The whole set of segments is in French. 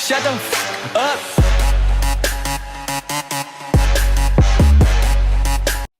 Shut the f up.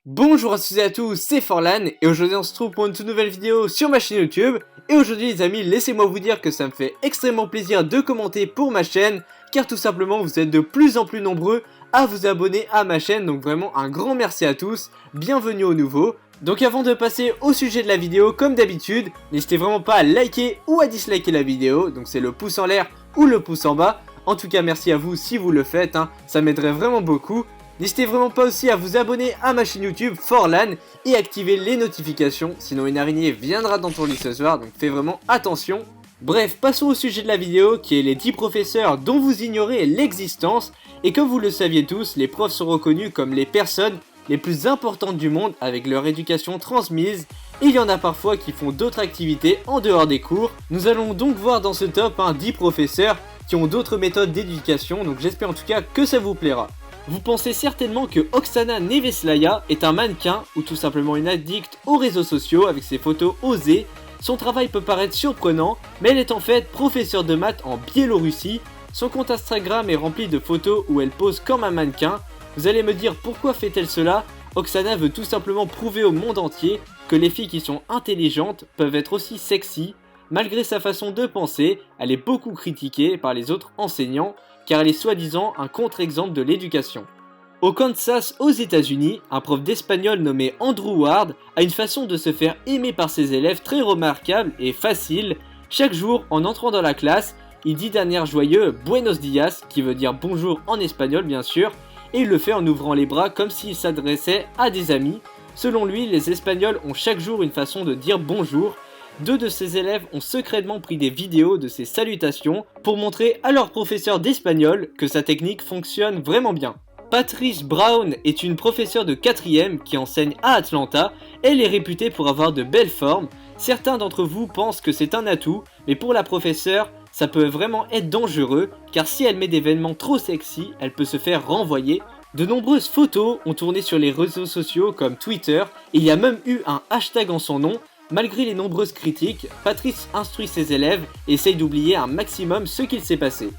Bonjour à toutes et à tous, c'est Forlan et aujourd'hui on se retrouve pour une toute nouvelle vidéo sur ma chaîne YouTube. Et aujourd'hui les amis, laissez-moi vous dire que ça me fait extrêmement plaisir de commenter pour ma chaîne, car tout simplement vous êtes de plus en plus nombreux à vous abonner à ma chaîne, donc vraiment un grand merci à tous, bienvenue aux nouveaux. Donc avant de passer au sujet de la vidéo, comme d'habitude, n'hésitez vraiment pas à liker ou à disliker la vidéo, donc c'est le pouce en l'air ou le pouce en bas. En tout cas merci à vous si vous le faites, ça m'aiderait vraiment beaucoup. N'hésitez vraiment pas aussi à vous abonner à ma chaîne YouTube Forlan et activer les notifications, sinon une araignée viendra dans ton lit ce soir, donc fais vraiment attention. Bref, passons au sujet de la vidéo qui est les 10 professeurs dont vous ignorez l'existence. Et comme vous le saviez tous, les profs sont reconnus comme les personnes les plus importantes du monde avec leur éducation transmise. Il y en a parfois qui font d'autres activités en dehors des cours. Nous allons donc voir dans ce top 10 professeurs qui ont d'autres méthodes d'éducation, donc j'espère en tout cas que ça vous plaira. Vous pensez certainement que Oksana Neveslaya est un mannequin ou tout simplement une addict aux réseaux sociaux avec ses photos osées. Son travail peut paraître surprenant, mais elle est en fait professeure de maths en Biélorussie. Son compte Instagram est rempli de photos où elle pose comme un mannequin. Vous allez me dire pourquoi fait-elle cela? Oksana veut tout simplement prouver au monde entier que les filles qui sont intelligentes peuvent être aussi sexy. Malgré sa façon de penser, elle est beaucoup critiquée par les autres enseignants car elle est soi-disant un contre-exemple de l'éducation. Au Kansas, aux États-Unis, un prof d'espagnol nommé Andrew Ward a une façon de se faire aimer par ses élèves très remarquable et facile. Chaque jour, en entrant dans la classe, il dit d'un air joyeux « Buenos días » qui veut dire bonjour en espagnol bien sûr, et il le fait en ouvrant les bras comme s'il s'adressait à des amis. Selon lui, les Espagnols ont chaque jour une façon de dire bonjour. Deux de ses élèves ont secrètement pris des vidéos de ses salutations pour montrer à leur professeur d'espagnol que sa technique fonctionne vraiment bien. Patrice Brown est une professeure de 4ème qui enseigne à Atlanta. Elle est réputée pour avoir de belles formes. Certains d'entre vous pensent que c'est un atout, mais pour la professeure, ça peut vraiment être dangereux, car si elle met des vêtements trop sexy, elle peut se faire renvoyer. De nombreuses photos ont tourné sur les réseaux sociaux comme Twitter, et il y a même eu un hashtag en son nom. Malgré les nombreuses critiques, Patrice instruit ses élèves et essaye d'oublier un maximum ce qu'il s'est passé.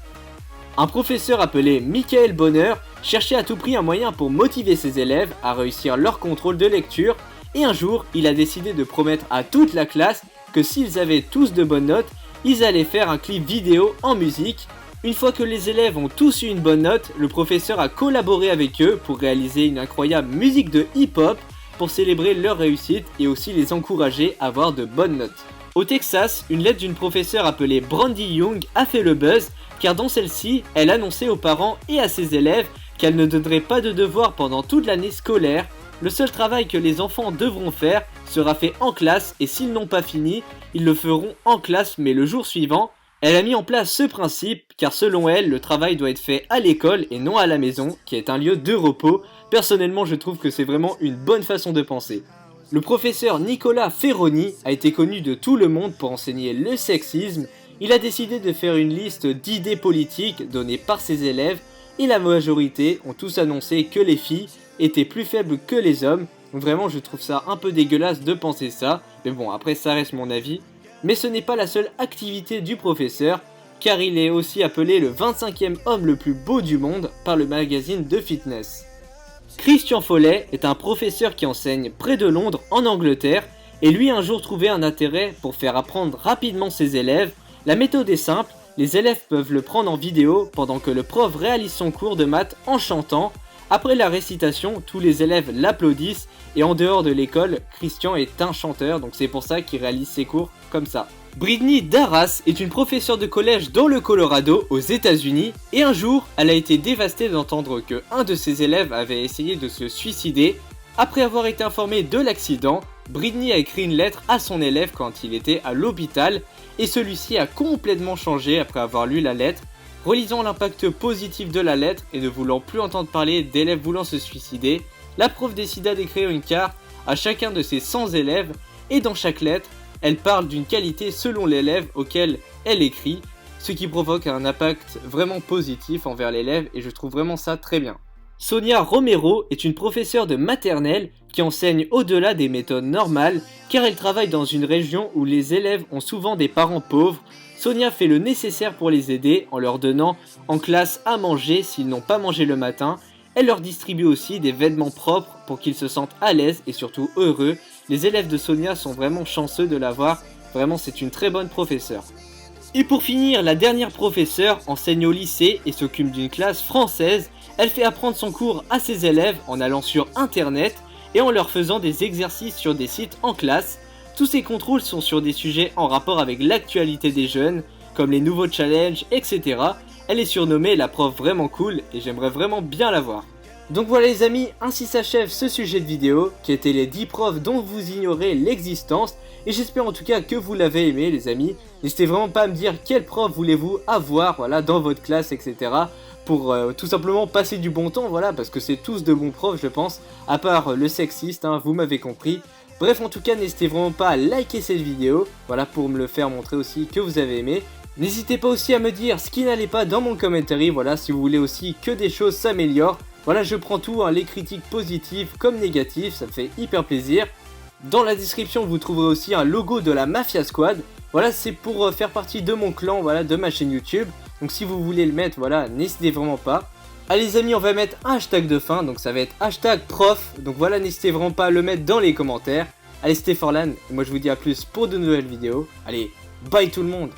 Un professeur appelé Michael Bonner cherchait à tout prix un moyen pour motiver ses élèves à réussir leur contrôle de lecture, et un jour, il a décidé de promettre à toute la classe que s'ils avaient tous de bonnes notes, ils allaient faire un clip vidéo en musique. Une fois que les élèves ont tous eu une bonne note, le professeur a collaboré avec eux pour réaliser une incroyable musique de hip-hop pour célébrer leur réussite et aussi les encourager à avoir de bonnes notes. Au Texas, une lettre d'une professeure appelée Brandy Young a fait le buzz, car dans celle-ci, elle annonçait aux parents et à ses élèves qu'elle ne donnerait pas de devoirs pendant toute l'année scolaire. Le seul travail que les enfants devront faire sera fait en classe et s'ils n'ont pas fini, ils le feront en classe mais le jour suivant. Elle a mis en place ce principe car selon elle, le travail doit être fait à l'école et non à la maison, qui est un lieu de repos. Personnellement, je trouve que c'est vraiment une bonne façon de penser. Le professeur Nicolas Ferroni a été connu de tout le monde pour enseigner le sexisme. Il a décidé de faire une liste d'idées politiques données par ses élèves et la majorité ont tous annoncé que les filles étaient plus faibles que les hommes. Donc vraiment, je trouve ça un peu dégueulasse de penser ça. Mais bon, après ça reste mon avis. Mais ce n'est pas la seule activité du professeur, car il est aussi appelé le 25e homme le plus beau du monde par le magazine de fitness. Christian Follet est un professeur qui enseigne près de Londres en Angleterre et lui a un jour trouvé un intérêt pour faire apprendre rapidement ses élèves. La méthode est simple, les élèves peuvent le prendre en vidéo pendant que le prof réalise son cours de maths en chantant. Après la récitation, tous les élèves l'applaudissent et en dehors de l'école, Christian est un chanteur, donc c'est pour ça qu'il réalise ses cours comme ça. Britney Darras est une professeure de collège dans le Colorado aux États-Unis et un jour, elle a été dévastée d'entendre que un de ses élèves avait essayé de se suicider. Après avoir été informée de l'accident, Britney a écrit une lettre à son élève quand il était à l'hôpital et celui-ci a complètement changé après avoir lu la lettre. Relisant l'impact positif de la lettre et ne voulant plus entendre parler d'élèves voulant se suicider, la prof décida d'écrire une carte à chacun de ses 100 élèves et dans chaque lettre, elle parle d'une qualité selon l'élève auquel elle écrit, ce qui provoque un impact vraiment positif envers l'élève et je trouve vraiment ça très bien. Sonia Romero est une professeure de maternelle qui enseigne au-delà des méthodes normales car elle travaille dans une région où les élèves ont souvent des parents pauvres. Sonia fait le nécessaire pour les aider en leur donnant en classe à manger s'ils n'ont pas mangé le matin. Elle leur distribue aussi des vêtements propres pour qu'ils se sentent à l'aise et surtout heureux. Les élèves de Sonia sont vraiment chanceux de l'avoir, vraiment c'est une très bonne professeure. Et pour finir, la dernière professeure enseigne au lycée et s'occupe d'une classe française. Elle fait apprendre son cours à ses élèves en allant sur internet et en leur faisant des exercices sur des sites en classe. Tous ces contrôles sont sur des sujets en rapport avec l'actualité des jeunes, comme les nouveaux challenges, etc. Elle est surnommée la prof vraiment cool et j'aimerais vraiment bien la voir. Donc voilà les amis, ainsi s'achève ce sujet de vidéo, qui étaient les 10 profs dont vous ignorez l'existence, et j'espère en tout cas que vous l'avez aimé les amis. N'hésitez vraiment pas à me dire quel prof voulez-vous avoir voilà, dans votre classe, etc. Pour tout simplement passer du bon temps, voilà, parce que c'est tous de bons profs je pense, à part le sexiste, hein, vous m'avez compris. Bref, en tout cas, n'hésitez vraiment pas à liker cette vidéo, voilà, pour me le faire montrer aussi que vous avez aimé. N'hésitez pas aussi à me dire ce qui n'allait pas dans mon commentary, voilà, si vous voulez aussi que des choses s'améliorent. Voilà, je prends tout, hein, les critiques positives comme négatives, ça me fait hyper plaisir. Dans la description, vous trouverez aussi un logo de la Mafia Squad. Voilà, c'est pour faire partie de mon clan, voilà, de ma chaîne YouTube. Donc si vous voulez le mettre, voilà, n'hésitez vraiment pas. Allez les amis, on va mettre un hashtag de fin, donc ça va être hashtag prof. Donc voilà, n'hésitez vraiment pas à le mettre dans les commentaires. Allez, c'était Forlan, et moi je vous dis à plus pour de nouvelles vidéos. Allez, bye tout le monde!